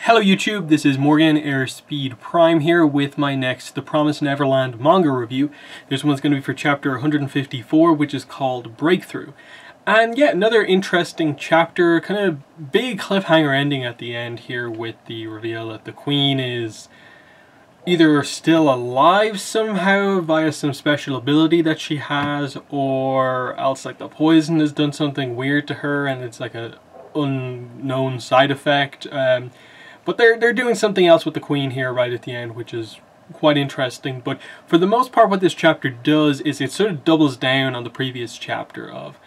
Hello YouTube, this is Morgan Airspeed Prime here with my next The Promised Neverland Manga review. This one's going to be for chapter 154, which is called Breakthrough. And yeah, another interesting chapter, kind of big cliffhanger ending at the end here with the reveal that the Queen is either still alive somehow via some special ability that she has, or else like the poison has done something weird to her and it's like a unknown side effect. But they're doing something else with the Queen here right at the end, which is quite interesting. But for the most part, what this chapter does is it sort of doubles down on the previous chapter of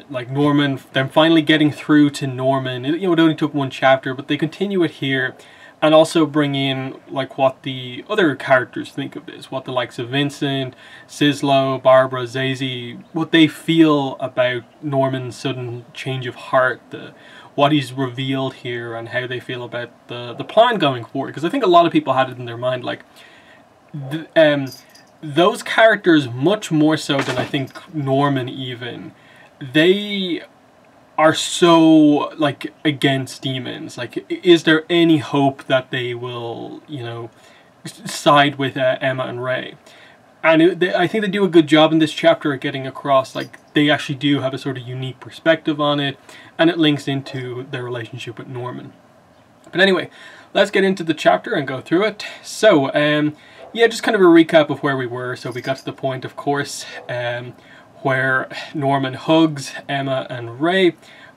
like Norman, them finally getting through to Norman. It only took one chapter, but they continue it here and also bring in like what the other characters think of this, what the likes of Vincent, Sislo, Barbara, Zazie, what they feel about Norman's sudden change of heart, what he's revealed here, and how they feel about the plan going forward. Because I think a lot of people had it in their mind, like those characters, much more so than I think Norman even, they are so like against demons. Like, is there any hope that they will, you know, side with Emma and Ray? And I think they do a good job in this chapter at getting across, like, they actually do have a sort of unique perspective on it, and it links into their relationship with Norman. But anyway, let's get into the chapter and go through it. So, yeah, just kind of a recap of where we were. So we got to the point, of course, where Norman hugs Emma and Ray,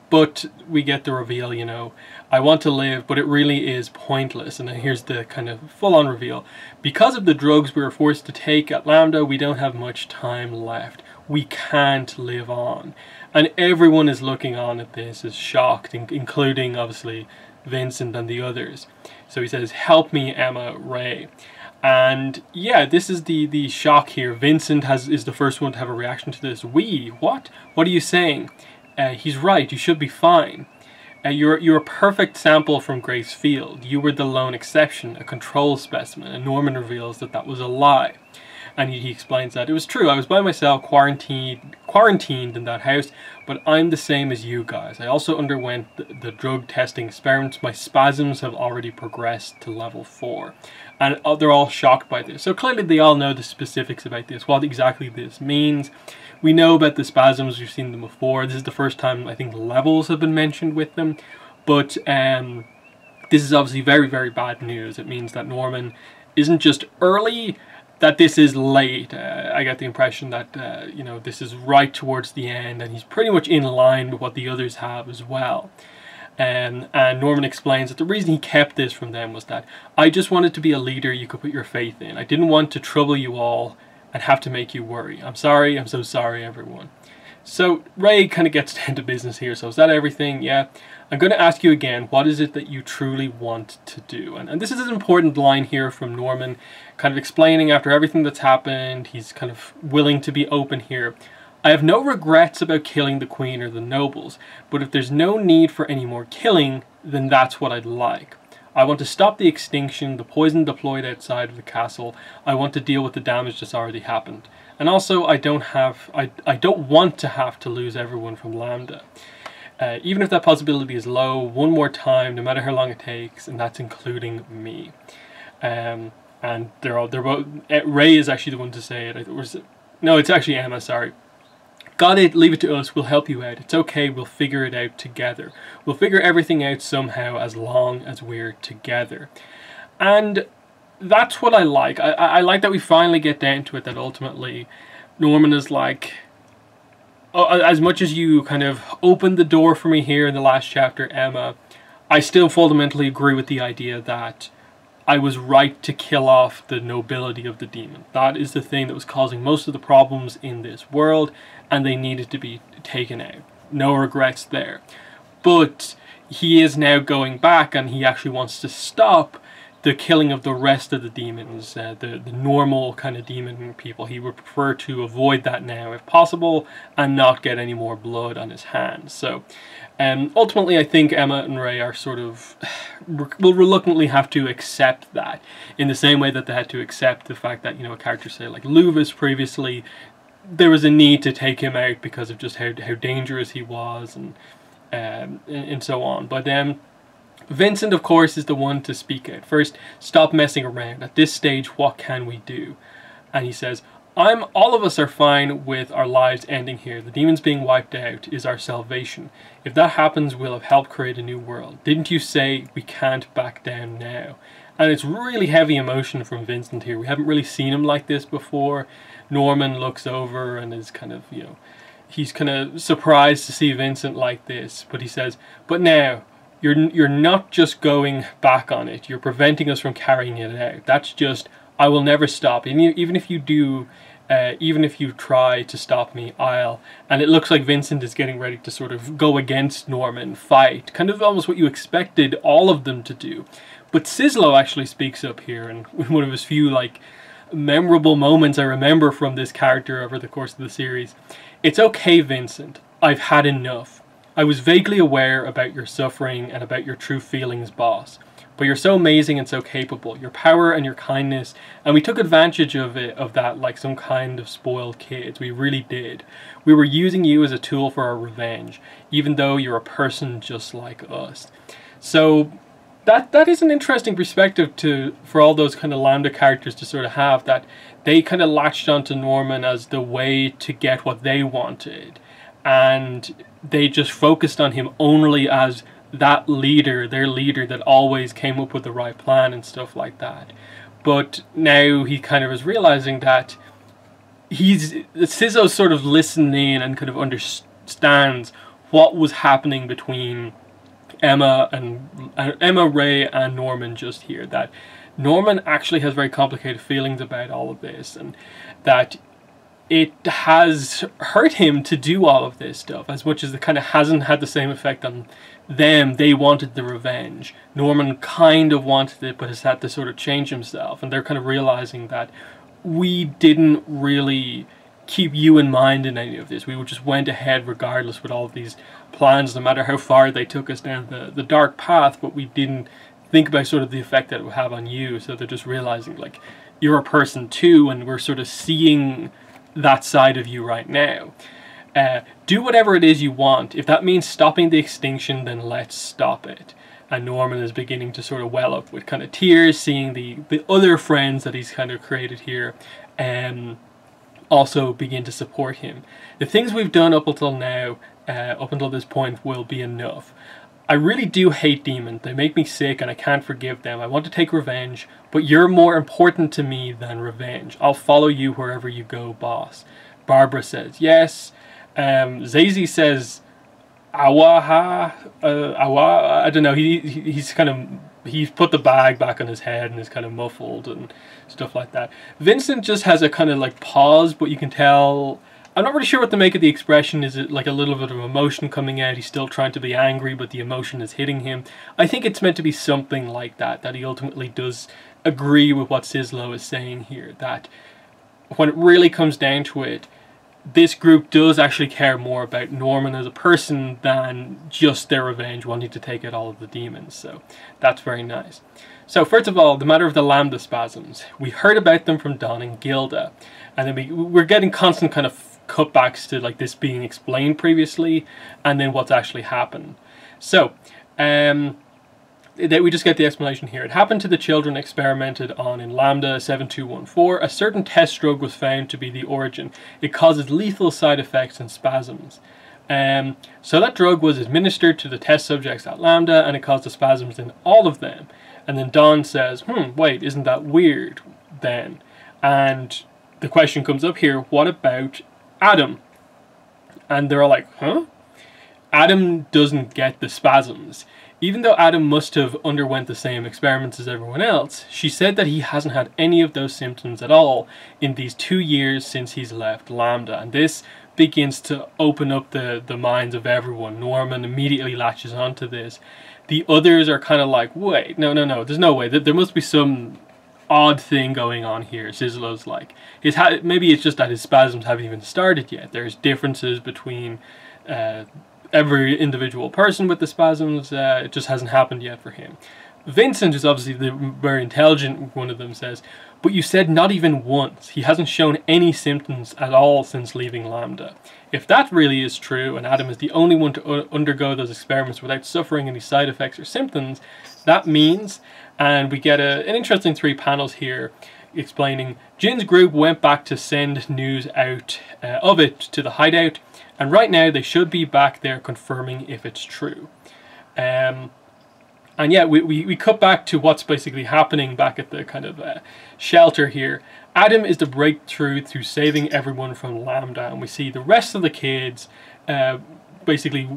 but we get the reveal, you know, I want to live, but it really is pointless. And then here's the kind of full-on reveal. Because of the drugs we were forced to take at Lambda, we don't have much time left. We can't live on. And everyone is looking on at this as shocked, including, obviously, Vincent and the others. So he says, "Help me, Emma, Ray." And yeah, this is the shock here. Vincent is the first one to have a reaction to this. What? What are you saying? He's right, you should be fine. You're a perfect sample from Grace Field. You were the lone exception, a control specimen. And Norman reveals that that was a lie. And he explains that it was true. I was by myself, quarantined in that house, but I'm the same as you guys. I also underwent the drug testing experiments. My spasms have already progressed to level 4. And they're all shocked by this. So clearly they all know the specifics about this, what exactly this means. We know about the spasms, we've seen them before. This is the first time I think levels have been mentioned with them. But this is obviously very, very bad news. It means that Norman isn't just early, that this is late. I get the impression that, you know, this is right towards the end, and he's pretty much in line with what the others have as well. And Norman explains that the reason he kept this from them was that I just wanted to be a leader you could put your faith in. I didn't want to trouble you all and have to make you worry. I'm sorry, I'm so sorry, everyone. So Ray kind of gets down to business here. So is that everything? Yeah. I'm going to ask you again, what is it that you truly want to do? And this is an important line here from Norman, kind of explaining after everything that's happened, he's kind of willing to be open here. I have no regrets about killing the Queen or the nobles, but if there's no need for any more killing, then that's what I'd like. I want to stop the extinction, the poison deployed outside of the castle. I want to deal with the damage that's already happened. And also, I don't want to have to lose everyone from Lambda. Even if that possibility is low, one more time, no matter how long it takes, and that's including me. And they're both. Ray is actually the one to say it. No, it's actually Emma. Sorry. Got it. Leave it to us. We'll help you out. It's okay. We'll figure it out together. We'll figure everything out somehow, as long as we're together. And that's what I like. I like that we finally get down to it. That ultimately, Norman is like, oh, as much as you kind of opened the door for me here in the last chapter, Emma, I still fundamentally agree with the idea that I was right to kill off the nobility of the demon. That is the thing that was causing most of the problems in this world, and they needed to be taken out. No regrets there. But he is now going back, and he actually wants to stop the killing of the rest of the demons, the normal kind of demon people. He would prefer to avoid that now if possible and not get any more blood on his hands. So ultimately I think Emma and Ray are sort of, will reluctantly have to accept that, in the same way that they had to accept the fact that, you know, a character say like Luvis previously, there was a need to take him out because of just how dangerous he was and so on. But Vincent, of course, is the one to speak out. First, stop messing around. At this stage, what can we do? And he says, all of us are fine with our lives ending here. The demons being wiped out is our salvation. If that happens, we'll have helped create a new world. Didn't you say we can't back down now? And it's really heavy emotion from Vincent here. We haven't really seen him like this before. Norman looks over and is kind of, he's kind of surprised to see Vincent like this. But he says, but now, you're not just going back on it. You're preventing us from carrying it out. That's just, I will never stop. And even if you do, even if you try to stop me, I'll. And it looks like Vincent is getting ready to sort of go against Norman, fight. Kind of almost what you expected all of them to do. But Sislo actually speaks up here, and one of his few, like, memorable moments I remember from this character over the course of the series. It's okay, Vincent. I've had enough. I was vaguely aware about your suffering and about your true feelings, boss. But you're so amazing and so capable. Your power and your kindness, and we took advantage of that like some kind of spoiled kids. We really did. We were using you as a tool for our revenge, even though you're a person just like us. So that is an interesting perspective for all those kind of Lambda characters to sort of have, that they kind of latched onto Norman as the way to get what they wanted, and they just focused on him only as that leader, their leader that always came up with the right plan and stuff like that. But now he kind of is realizing that Sizzo's sort of listening and kind of understands what was happening between Emma, Ray, and Norman just here. That Norman actually has very complicated feelings about all of this, and that it has hurt him to do all of this stuff, as much as it kind of hasn't had the same effect on them. They wanted the revenge. Norman kind of wanted it, but has had to sort of change himself, and they're kind of realizing that we didn't really keep you in mind in any of this. We just went ahead regardless with all of these plans, no matter how far they took us down the dark path, but we didn't think about sort of the effect that it would have on you. So they're just realizing, like, you're a person too, and we're sort of seeing that side of you right now. Do whatever it is you want. If that means stopping the extinction, then let's stop it. And Norman is beginning to sort of well up with kind of tears, seeing the other friends that he's kind of created here also begin to support him. The things we've done up until now, up until this point, will be enough. I really do hate demons. They make me sick and I can't forgive them. I want to take revenge, but you're more important to me than revenge. I'll follow you wherever you go, boss. Barbara says yes. Zazie says awaha, awa. I don't know. He's put the bag back on his head and is kind of muffled and stuff like that. Vincent just has a kind of like pause, but you can tell, I'm not really sure what to make of the expression. Is it like a little bit of emotion coming out? He's still trying to be angry, but the emotion is hitting him. I think it's meant to be something like that he ultimately does agree with what Sislo is saying here, that when it really comes down to it, this group does actually care more about Norman as a person than just their revenge, wanting to take out all of the demons. So that's very nice. So first of all, the matter of the Lambda spasms. We heard about them from Don and Gilda, and then we're getting constant kind of cutbacks to like this being explained previously, and then what's actually happened. So we just get the explanation here. It happened to the children experimented on in Lambda 7214. A certain test drug was found to be the origin. It causes lethal side effects and spasms. So that drug was administered to the test subjects at Lambda, and it caused the spasms in all of them. And then Don says, wait, isn't that weird then? And the question comes up here, what about Adam? And they're all like, huh? Adam doesn't get the spasms. Even though Adam must have underwent the same experiments as everyone else, she said that he hasn't had any of those symptoms at all in these 2 years since he's left Lambda. And this begins to open up the minds of everyone. Norman immediately latches onto this. The others are kind of like, wait, no, there's no way. There must be some odd thing going on here. Sislo's like, maybe it's just that his spasms haven't even started yet. There's differences between every individual person with the spasms. It just hasn't happened yet for him. Vincent, who's obviously the very intelligent one of them, says, "But you said not even once. He hasn't shown any symptoms at all since leaving Lambda. If that really is true, and Adam is the only one to undergo those experiments without suffering any side effects or symptoms, that means," and we get an interesting 3 panels here explaining, "Jin's group went back to send news out of it to the hideout, and right now they should be back there confirming if it's true." And yeah, we cut back to what's basically happening back at the kind of shelter here. Adam is the breakthrough through saving everyone from Lambda, and we see the rest of the kids basically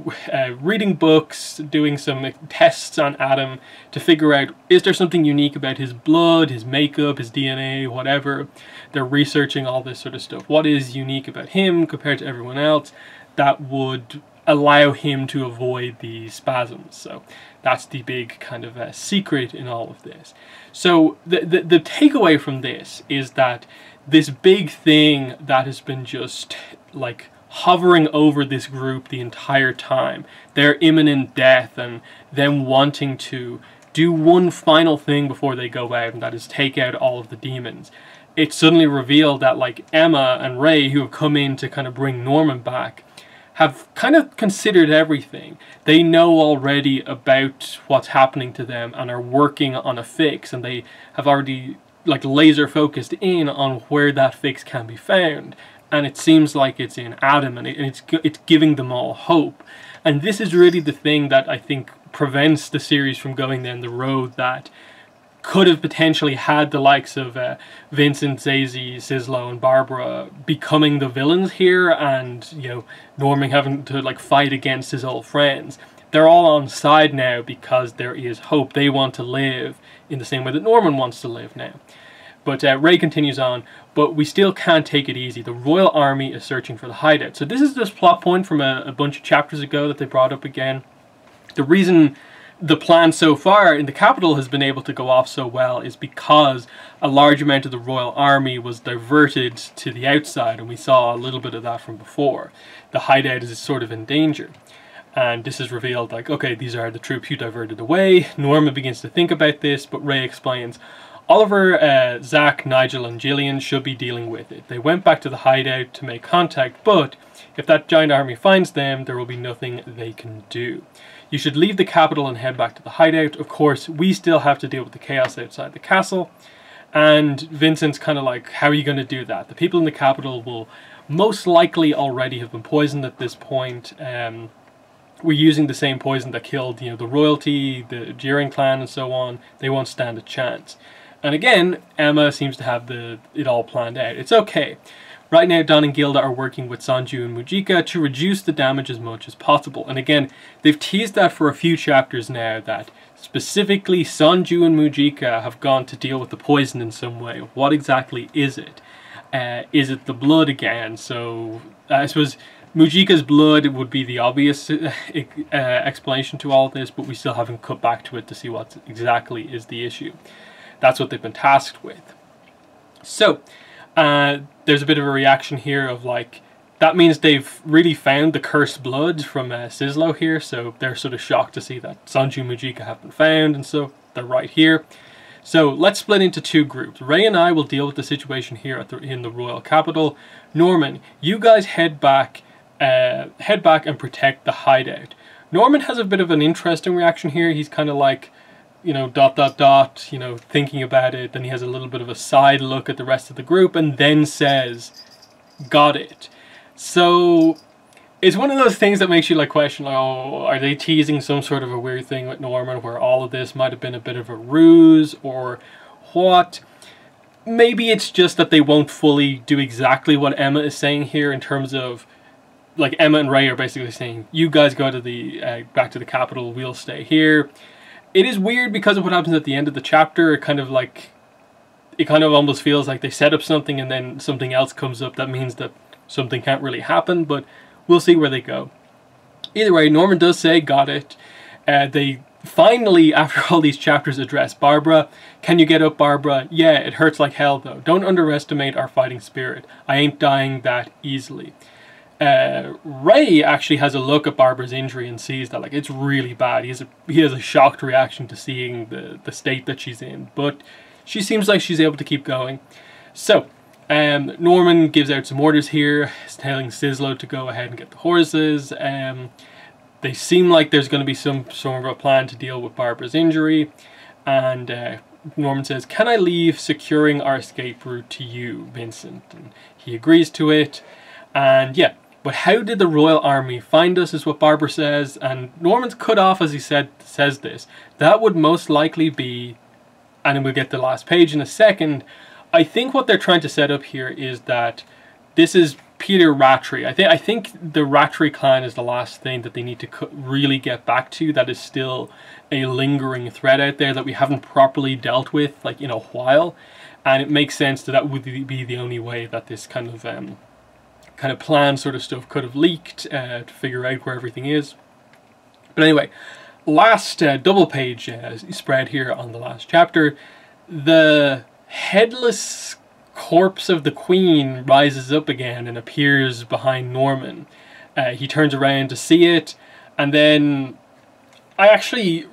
reading books, doing some tests on Adam to figure out, is there something unique about his blood, his makeup, his DNA, whatever. They're researching all this sort of stuff. What is unique about him compared to everyone else that would allow him to avoid the spasms? So that's the big kind of secret in all of this. So the takeaway from this is that this big thing that has been just like hovering over this group the entire time, their imminent death and them wanting to do one final thing before they go out, and that is take out all of the demons. It's suddenly revealed that like Emma and Ray, who have come in to kind of bring Norman back, have kind of considered everything. They know already about what's happening to them and are working on a fix, and they have already like laser focused in on where that fix can be found. And it seems like it's in Adam, and it's giving them all hope. And this is really the thing that I think prevents the series from going down the road that could have potentially had the likes of Vincent, Zazie, Sislo, and Barbara becoming the villains here, and you know, Norman having to like fight against his old friends. They're all on side now because there is hope. They want to live in the same way that Norman wants to live now. But Ray continues on, "But we still can't take it easy. The Royal Army is searching for the hideout." So this is this plot point from a bunch of chapters ago that they brought up again. The reason the plan so far in the capital has been able to go off so well is because a large amount of the Royal Army was diverted to the outside, and we saw a little bit of that from before. The hideout is sort of in danger. And this is revealed like, okay, these are the troops you diverted away. Norma begins to think about this, but Ray explains, "Oliver, Zach, Nigel, and Gillian should be dealing with it. They went back to the hideout to make contact, but if that giant army finds them, there will be nothing they can do. You should leave the capital and head back to the hideout. Of course, we still have to deal with the chaos outside the castle." And Vincent's kind of like, how are you going to do that? The people in the capital will most likely already have been poisoned at this point. We're using the same poison that killed, you know, the royalty, the Jiren clan, and so on. They won't stand a chance. And again, Emma seems to have it all planned out. It's okay. Right now, Don and Gilda are working with Sanju and Mujika to reduce the damage as much as possible. And again, they've teased that for a few chapters now, that specifically Sanju and Mujika have gone to deal with the poison in some way. What exactly is it? Is it the blood again? So I suppose Mujika's blood would be the obvious explanation to all this, but we still haven't cut back to it to see what exactly is the issue. That's what they've been tasked with. So there's a bit of a reaction here of like, that means they've really found the cursed blood from Sislo here, so they're sort of shocked to see that Sanju and Mujika have been found, and so they're right here. So let's split into 2 groups. Ray and I will deal with the situation here in the royal capital. Norman, you guys head back and protect the hideout. Norman has a bit of an interesting reaction here. He's kind of like, you know, ... you know, thinking about it. Then he has a little bit of a side look at the rest of the group and then says, "Got it." So it's one of those things that makes you like question, like, oh, are they teasing some sort of a weird thing with Norman where all of this might have been a bit of a ruse or what? Maybe it's just that they won't fully do exactly what Emma is saying here, in terms of like Emma and Ray are basically saying, you guys go to the back to the capital, we'll stay here. It is weird because of what happens at the end of the chapter. It kind of almost feels like they set up something and then something else comes up that means that something can't really happen, but we'll see where they go. Either way, Norman does say, "Got it." They finally, after all these chapters, address Barbara. "Can you get up, Barbara?" "Yeah, it hurts like hell though. Don't underestimate our fighting spirit. I ain't dying that easily." Ray actually has a look at Barbara's injury and sees that like it's really bad. He has a shocked reaction to seeing the state that she's in, but she seems like she's able to keep going. So Norman gives out some orders here, telling Sislo to go ahead and get the horses. They seem like there's going to be some sort of a plan to deal with Barbara's injury, and Norman says, "Can I leave securing our escape route to you, Vincent?" And he agrees to it. And yeah, but how did the Royal Army find us is what Barbara says, and Norman's cut off as he says this. That would most likely be, and we'll get the last page in a second. I think what they're trying to set up here is that this is Peter Rattray. I think the Rattray clan is the last thing that they need to really get back to. That is still a lingering threat out there that we haven't properly dealt with like in a while, and it makes sense that would be the only way that this kind of plan sort of stuff could have leaked to figure out where everything is. But anyway, last double page spread here on the last chapter. The headless corpse of the Queen rises up again and appears behind Norman. He turns around to see it, and then I actually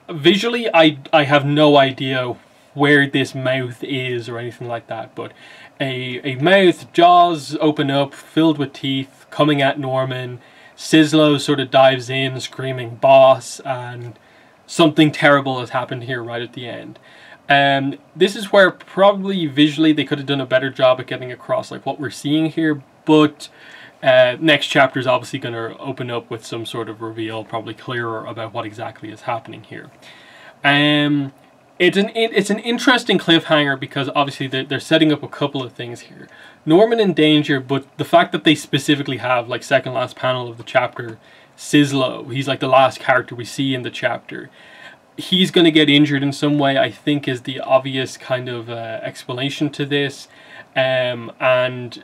visually I have no idea where this mouth is or anything like that, but a mouth, jaws open up, filled with teeth, coming at Norman. Sislo sort of dives in, screaming "boss," and something terrible has happened here right at the end. This is where probably visually they could have done a better job at getting across like what we're seeing here, but next chapter is obviously going to open up with some sort of reveal, probably clearer about what exactly is happening here. It's an interesting cliffhanger because obviously they're setting up a couple of things here. Norman in danger, but the fact that they specifically have, like second last panel of the chapter, Sislo, he's like the last character we see in the chapter. He's going to get injured in some way, I think, is the obvious kind of explanation to this. And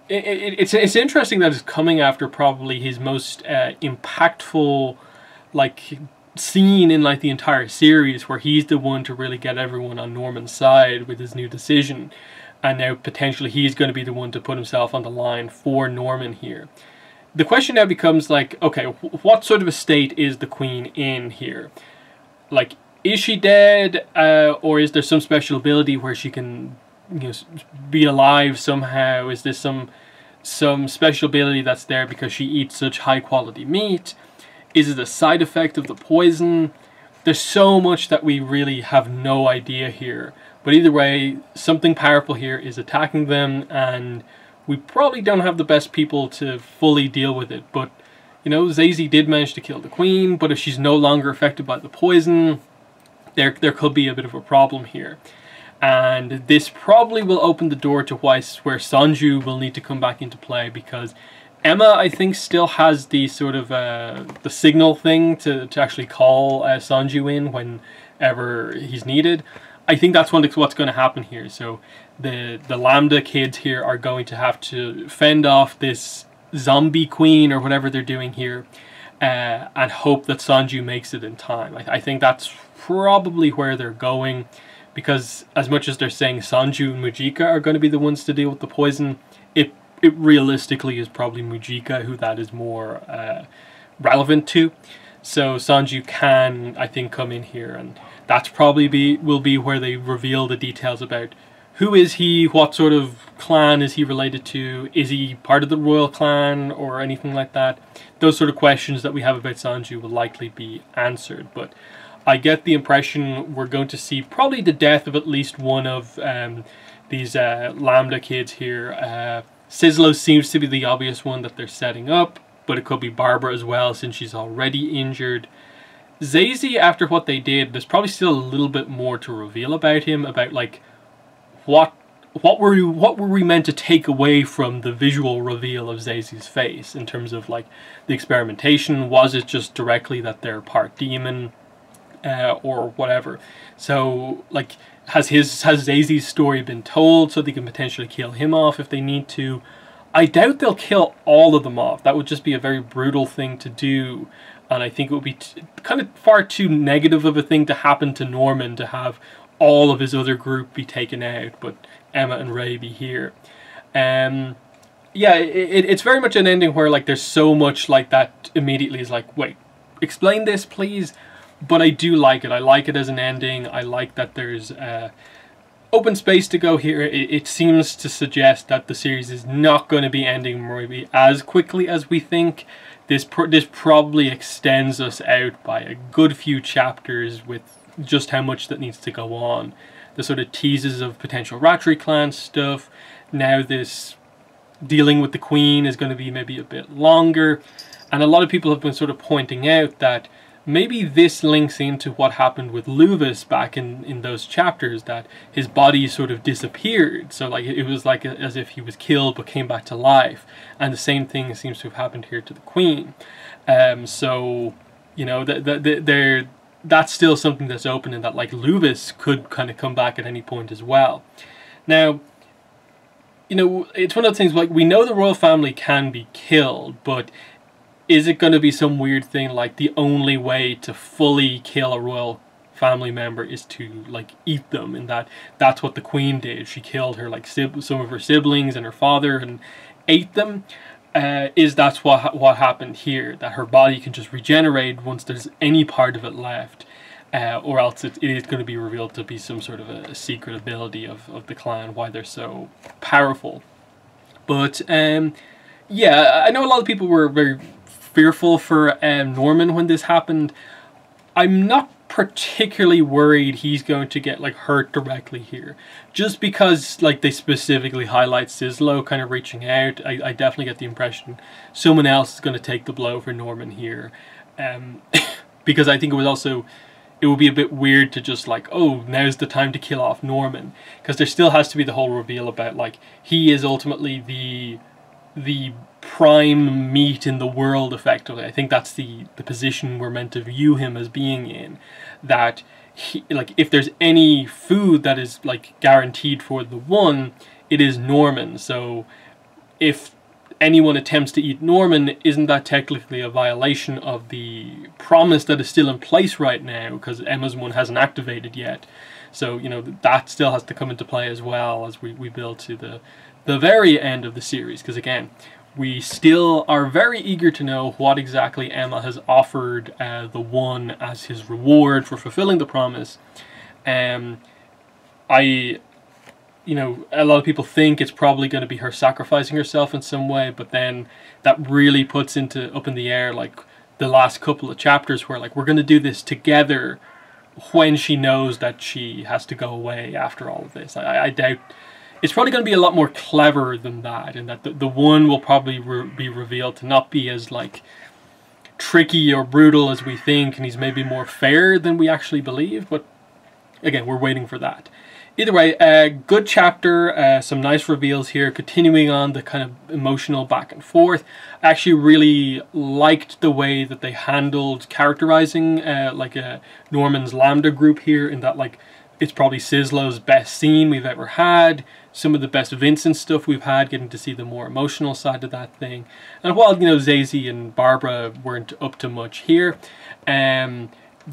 it's interesting that it's coming after probably his most impactful like scene in like the entire series, where he's the one to really get everyone on Norman's side with his new decision, and now potentially he's going to be the one to put himself on the line for Norman here. The question now becomes like, okay, what sort of a state is the Queen in here? Like, is she dead, or is there some special ability where she can, you know, be alive somehow? Is this some special ability that's there because she eats such high quality meat? Is it a side effect of the poison? There's so much that we really have no idea here. But either way, something powerful here is attacking them, and we probably don't have the best people to fully deal with it. But, you know, Zazie did manage to kill the Queen, but if she's no longer affected by the poison, there could be a bit of a problem here. And this probably will open the door to where Sanju will need to come back into play, because Emma, I think, still has the sort of the signal thing to actually call Sanju in whenever he's needed. I think that's what's going to happen here. So the Lambda kids here are going to have to fend off this zombie queen or whatever they're doing here, and hope that Sanju makes it in time. I think that's probably where they're going, because as much as they're saying Sanju and Mujika are going to be the ones to deal with the poison, it realistically is probably Mujika who that is more relevant to. So Sanju can, I think, come in here, and that's probably will be where they reveal the details about who is he, what sort of clan is he related to, is he part of the royal clan or anything like that. Those sort of questions that we have about Sanju will likely be answered, but I get the impression we're going to see probably the death of at least one of these Lambda kids here. Sislo seems to be the obvious one that they're setting up, but it could be Barbara as well, since she's already injured. Zazie, after what they did, there's probably still a little bit more to reveal about him, about like what were we meant to take away from the visual reveal of Zazie's face in terms of like the experimentation. Was it just directly that they're part demon, or whatever? So like, has Zazie's story been told so they can potentially kill him off if they need to? I doubt they'll kill all of them off. That would just be a very brutal thing to do, and I think it would be kind of far too negative of a thing to happen to Norman, to have all of his other group be taken out, but Emma and Ray be here. yeah, it's very much an ending where like there's so much like that immediately is like, wait, explain this please. But I do like it. I like it as an ending. I like that there's open space to go here. It seems to suggest that the series is not going to be ending maybe as quickly as we think. This probably extends us out by a good few chapters with just how much that needs to go on. The sort of teases of potential Ratri clan stuff. Now this dealing with the Queen is going to be maybe a bit longer. And a lot of people have been sort of pointing out that maybe this links into what happened with Luvis back in those chapters, that his body sort of disappeared. So like it was like as if he was killed but came back to life. And the same thing seems to have happened here to the Queen. So, you know, that's still something that's open, and that like Luvis could kind of come back at any point as well. Now, you know, it's one of those things like we know the royal family can be killed, but is it going to be some weird thing like the only way to fully kill a royal family member is to like eat them, and that's what the Queen did? She killed her like some of her siblings and her father and ate them. Is that's what happened here, that her body can just regenerate once there's any part of it left, or else it is going to be revealed to be some sort of a secret ability of the clan, why they're so powerful. But yeah, I know a lot of people were very fearful for Norman when this happened. I'm not particularly worried he's going to get like hurt directly here, just because like they specifically highlight Sislo kind of reaching out. I definitely get the impression someone else is going to take the blow for Norman here, because I think it would be a bit weird to just like, oh, now's the time to kill off Norman, because there still has to be the whole reveal about like he is ultimately the prime meat in the world, effectively. I think that's the position we're meant to view him as being in, that he, like, if there's any food that is like guaranteed for the One, it is Norman. So if anyone attempts to eat Norman, isn't that technically a violation of the promise that is still in place right now, because Emma's one hasn't activated yet? So, you know, that still has to come into play as well as we build to the very end of the series, because again, we still are very eager to know what exactly Emma has offered the One as his reward for fulfilling the promise. You know, a lot of people think it's probably going to be her sacrificing herself in some way, but then that really puts up in the air like the last couple of chapters where like we're going to do this together when she knows that she has to go away after all of this. I doubt. It's probably going to be a lot more clever than that, and that the One will probably be revealed to not be as like tricky or brutal as we think, and he's maybe more fair than we actually believe. But again, we're waiting for that. Either way, good chapter, some nice reveals here, continuing on the kind of emotional back and forth. I actually really liked the way that they handled characterizing Norman's Lambda group here, in that like it's probably Sislo's best scene we've ever had. Some of the best Vincent stuff we've had, getting to see the more emotional side of that thing. And while, you know, Zazie and Barbara weren't up to much here,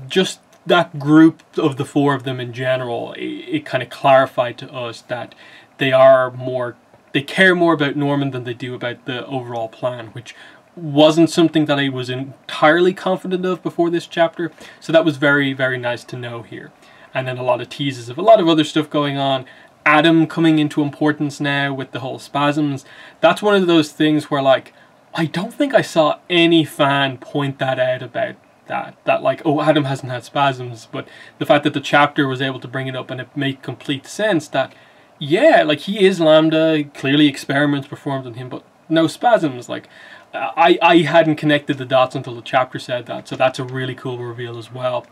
just that group of the four of them in general, it kind of clarified to us that they care more about Norman than they do about the overall plan, which wasn't something that I was entirely confident of before this chapter. So that was very, very nice to know here. And then a lot of teases of a lot of other stuff going on. Adam coming into importance now with the whole spasms. That's one of those things where like I don't think I saw any fan point that out about that like, oh, Adam hasn't had spasms, but the fact that the chapter was able to bring it up and it made complete sense that yeah, like he is Lambda, clearly experiments performed on him, but no spasms. Like I hadn't connected the dots until the chapter said that, so that's a really cool reveal as well.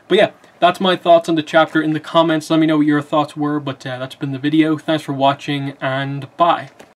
But yeah, that's my thoughts on the chapter. In the comments, let me know what your thoughts were, but that's been the video. Thanks for watching, and bye.